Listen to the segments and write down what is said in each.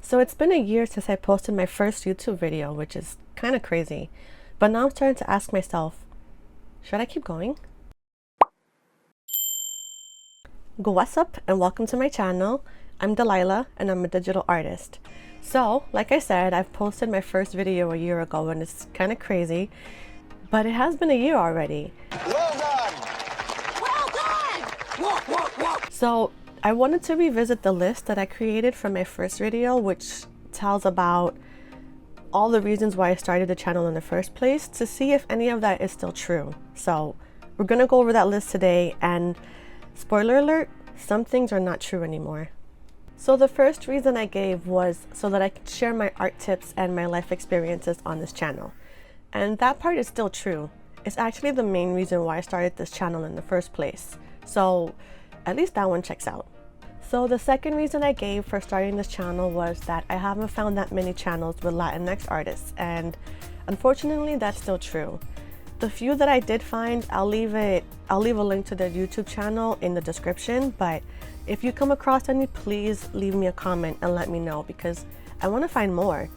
So it's been a year since I posted my first YouTube video, which is kind of crazy. But now I'm starting to ask myself, should I keep going? What's up and welcome to my channel. I'm Delilah and I'm a digital artist. So, like I said, I've posted my first video a year ago and it's kind of crazy, but it has been a year already. Well done! Well done! So I wanted to revisit the list that I created for my first video, which tells about all the reasons why I started the channel in the first place, to see if any of that is still true. So we're gonna go over that list today, and spoiler alert, some things are not true anymore. So the first reason I gave was so that I could share my art tips and my life experiences on this channel. And that part is still true. It's actually the main reason why I started this channel in the first place. So at least that one checks out. So the second reason I gave for starting this channel was that I haven't found that many channels with Latinx artists, and unfortunately that's still true. The few that I did find, I'll leave a link to their YouTube channel in the description, but if you come across any, please leave me a comment and let me know, because I want to find more.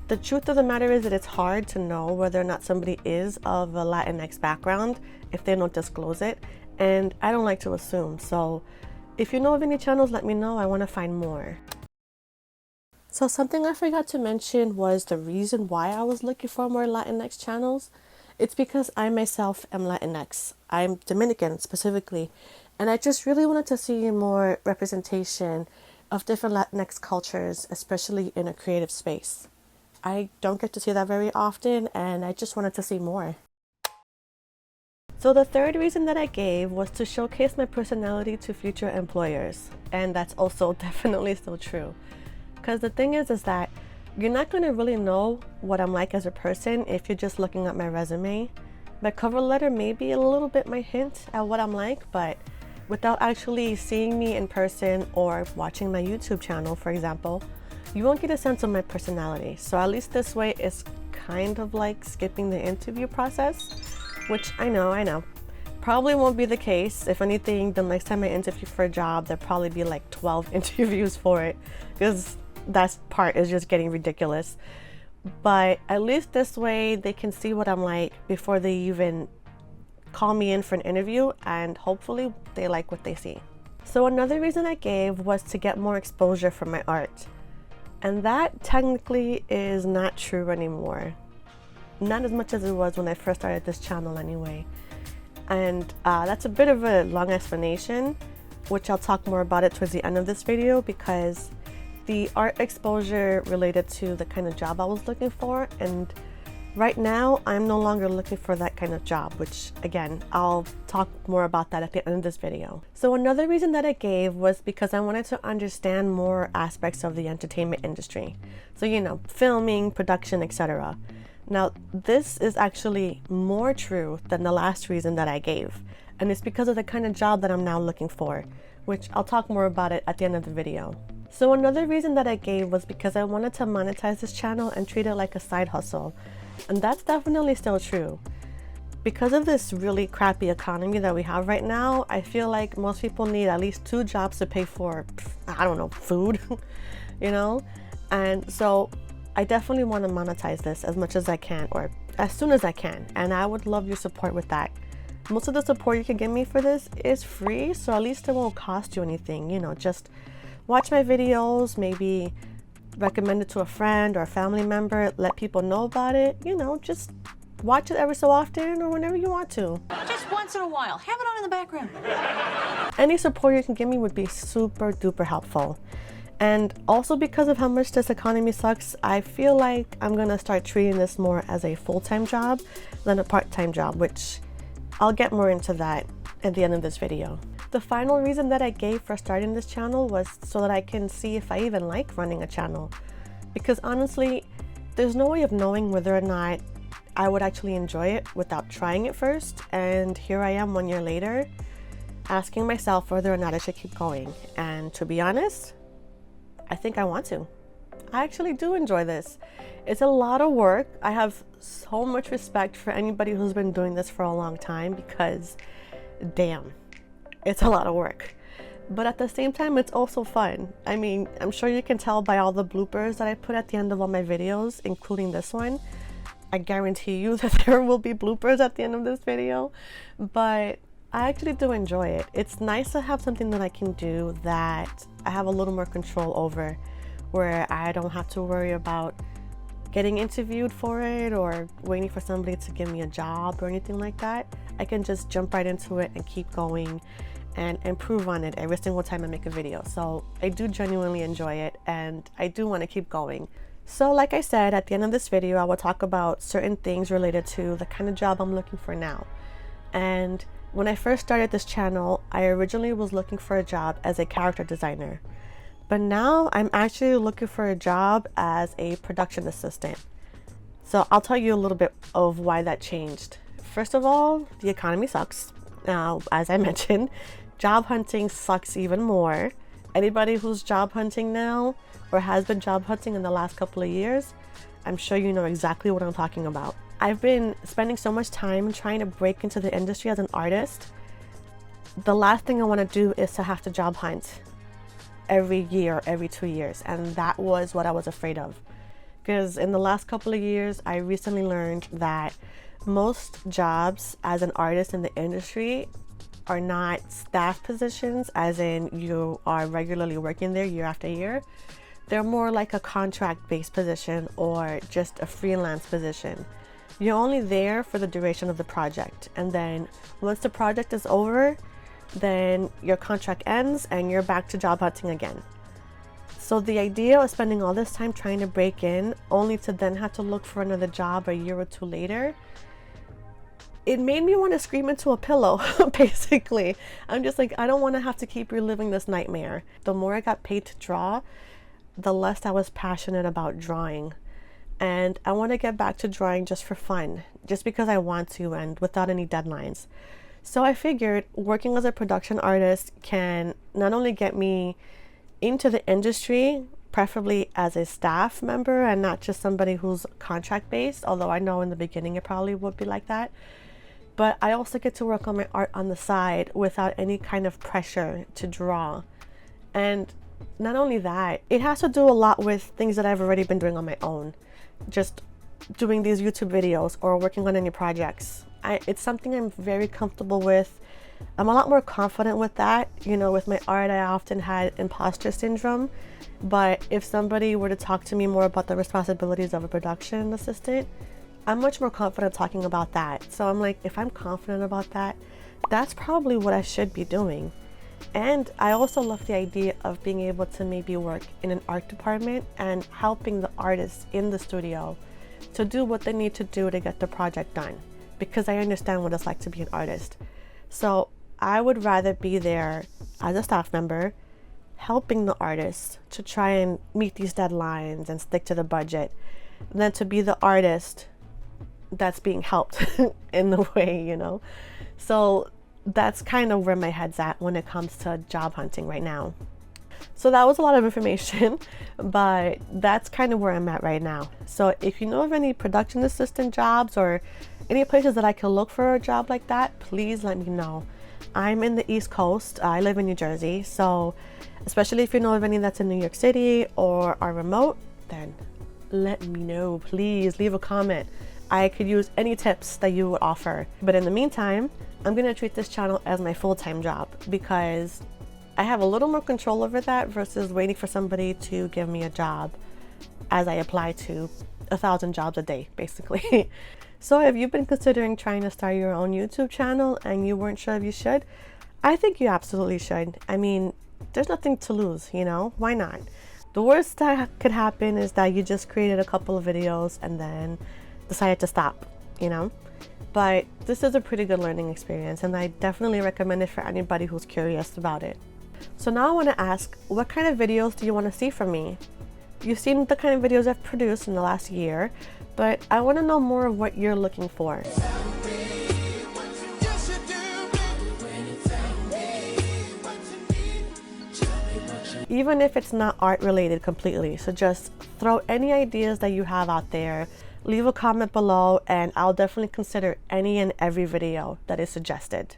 The truth of the matter is that it's hard to know whether or not somebody is of a Latinx background if they don't disclose it, and I don't like to assume. So if you know of any channels, let me know. I want to find more. So something I forgot to mention was the reason why I was looking for more Latinx channels. It's because I myself am Latinx. I'm Dominican specifically, and I just really wanted to see more representation of different Latinx cultures, especially in a creative space. I don't get to see that very often, and I just wanted to see more. So the third reason that I gave was to showcase my personality to future employers, and that's also definitely still true. Because the thing is that you're not going to really know what I'm like as a person if you're just looking at my resume. My cover letter may be a little bit my hint at what I'm like, but without actually seeing me in person or watching my YouTube channel, for example, you won't get a sense of my personality. So at least this way it's kind of like skipping the interview process, which I know probably won't be the case. If anything, the next time I interview for a job, there'll probably be like 12 interviews for it, because that part is just getting ridiculous. But at least this way they can see what I'm like before they even call me in for an interview, and hopefully they like what they see. So another reason I gave was to get more exposure for my art, and that technically is not true anymore. Not as much as it was when I first started this channel anyway. And that's a bit of a long explanation, which I'll talk more about it towards the end of this video, because the art exposure related to the kind of job I was looking for, and right now I'm no longer looking for that kind of job, which again, I'll talk more about that at the end of this video. So another reason that I gave was because I wanted to understand more aspects of the entertainment industry. So, you know, filming, production, etc. Now, this is actually more true than the last reason that I gave, and it's because of the kind of job that I'm now looking for, which I'll talk more about it at the end of the video. So another reason that I gave was because I wanted to monetize this channel and treat it like a side hustle, and that's definitely still true. Because of this really crappy economy that we have right now, I feel like most people need at least 2 jobs to pay for, I don't know, food, you know? And so I definitely want to monetize this as much as I can, or as soon as I can, and I would love your support with that. Most of the support you can give me for this is free, so at least it won't cost you anything. You know, just watch my videos, maybe recommend it to a friend or a family member, let people know about it. You know, just watch it every so often or whenever you want to. Just once in a while. Have it on in the background. Any support you can give me would be super duper helpful. And also, because of how much this economy sucks, I feel like I'm gonna start treating this more as a full-time job than a part-time job, which I'll get more into that at the end of this video. The final reason that I gave for starting this channel was so that I can see if I even like running a channel. Because honestly, there's no way of knowing whether or not I would actually enjoy it without trying it first. And here I am 1 year later, asking myself whether or not I should keep going. And to be honest, I think I want to. I actually do enjoy this. It's a lot of work. I have so much respect for anybody who's been doing this for a long time, because damn, it's a lot of work. but at the same time, it's also fun. I mean, I'm sure you can tell by all the bloopers that I put at the end of all my videos, including this one. I guarantee you that there will be bloopers at the end of this video, but I actually do enjoy it. It's nice to have something that I can do that I have a little more control over, where I don't have to worry about getting interviewed for it or waiting for somebody to give me a job or anything like that. I can just jump right into it and keep going and improve on it every single time I make a video. So I do genuinely enjoy it, and I do want to keep going. So like I said, at the end of this video, I will talk about certain things related to the kind of job I'm looking for now. And when I first started this channel, I originally was looking for a job as a character designer. But now I'm actually looking for a job as a production assistant. So I'll tell you a little bit of why that changed. First of all, the economy sucks. Now, as I mentioned, job hunting sucks even more. Anybody who's job hunting now or has been job hunting in the last couple of years, I'm sure you know exactly what I'm talking about. I've been spending so much time trying to break into the industry as an artist. The last thing I want to do is to have to job hunt every year, every 2 years. And that was what I was afraid of. Because in the last couple of years, I recently learned that most jobs as an artist in the industry are not staff positions, as in you are regularly working there year after year. They're more like a contract-based position or just a freelance position. You're only there for the duration of the project, and then once the project is over, then your contract ends and you're back to job hunting again. So the idea of spending all this time trying to break in only to then have to look for another job a year or two later, it made me want to scream into a pillow, basically. I'm just like, I don't want to have to keep reliving this nightmare. The more I got paid to draw, the less I was passionate about drawing. And I want to get back to drawing just for fun, just because I want to and without any deadlines. So I figured working as a production artist can not only get me into the industry, preferably as a staff member and not just somebody who's contract based, although I know in the beginning it probably would be like that, but I also get to work on my art on the side without any kind of pressure to draw. And not only that, it has to do a lot with things that I've already been doing on my own. Just doing these YouTube videos or working on any projects. It's something I'm very comfortable with. I'm a lot more confident with that. You know, with my art, I often had imposter syndrome. But if somebody were to talk to me more about the responsibilities of a production assistant, I'm much more confident talking about that. So I'm like, if I'm confident about that, that's probably what I should be doing. And I also love the idea of being able to maybe work in an art department and helping the artists in the studio to do what they need to do to get the project done, because I understand what it's like to be an artist. So I would rather be there as a staff member, helping the artists to try and meet these deadlines and stick to the budget, than to be the artist that's being helped in the way, you know. So that's kind of where my head's at when it comes to job hunting right now. So that was a lot of information, but that's kind of where I'm at right now. So if you know of any production assistant jobs or any places that I can look for a job like that, please let me know. I'm in the East Coast. I live in New Jersey. So especially if you know of any that's in New York City or are remote, then let me know. Please leave a comment. I could use any tips that you would offer. But in the meantime, I'm going to treat this channel as my full-time job, because I have a little more control over that versus waiting for somebody to give me a job as I apply to 1,000 jobs a day, basically. So if you've been considering trying to start your own YouTube channel and you weren't sure if you should, I think you absolutely should. I mean, there's nothing to lose, you know? Why not? The worst that could happen is that you just created a couple of videos and then decided to stop, you know? But this is a pretty good learning experience, and I definitely recommend it for anybody who's curious about it. So now I want to ask, what kind of videos do you want to see from me? You've seen the kind of videos I've produced in the last year, but I want to know more of what you're looking for. Even if it's not art related completely, so just throw any ideas that you have out there. Leave a comment below and I'll definitely consider any and every video that is suggested.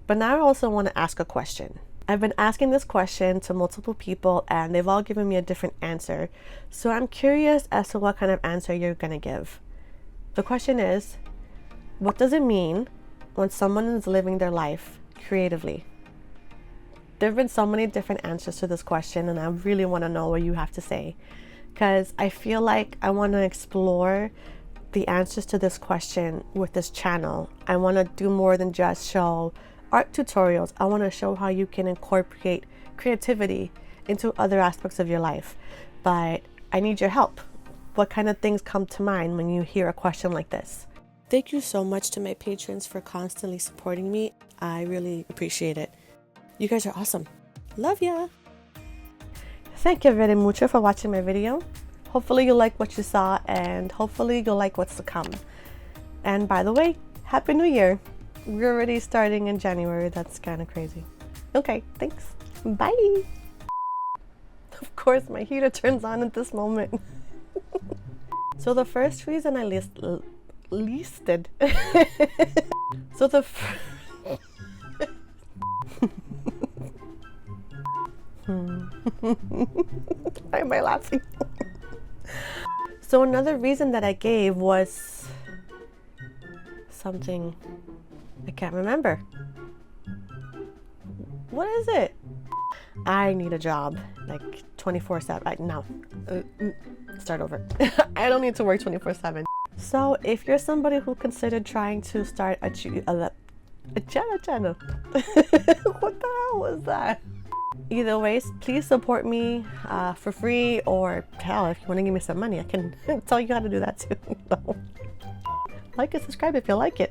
But now I also want to ask a question. I've been asking this question to multiple people and they've all given me a different answer. So I'm curious as to what kind of answer you're gonna give. The question is, what does it mean when someone is living their life creatively? There have been so many different answers to this question and I really want to know what you have to say, because I feel like I want to explore the answers to this question with this channel. I want to do more than just show art tutorials. I want to show how you can incorporate creativity into other aspects of your life. But I need your help. What kind of things come to mind when you hear a question like this? Thank you so much to my patrons for constantly supporting me. I really appreciate it. You guys are awesome. Love ya. Thank you very much for watching my video. Hopefully you like what you saw and hopefully you'll like what's to come. And by the way, Happy New Year. We're already starting in January. That's kind of crazy. Okay, thanks. Bye. Of course, my heater turns on at this moment. So the first reason I listed. So the why am I laughing? So another reason that I gave was something I can't remember. What is it? I need a job like 24/7. No, start over. I don't need to work 24/7. So if you're somebody who considered trying to start a channel. What the hell was that? Either ways, please support me for free, or hell, if you want to give me some money, I can tell you how to do that too. Like and subscribe if you like it.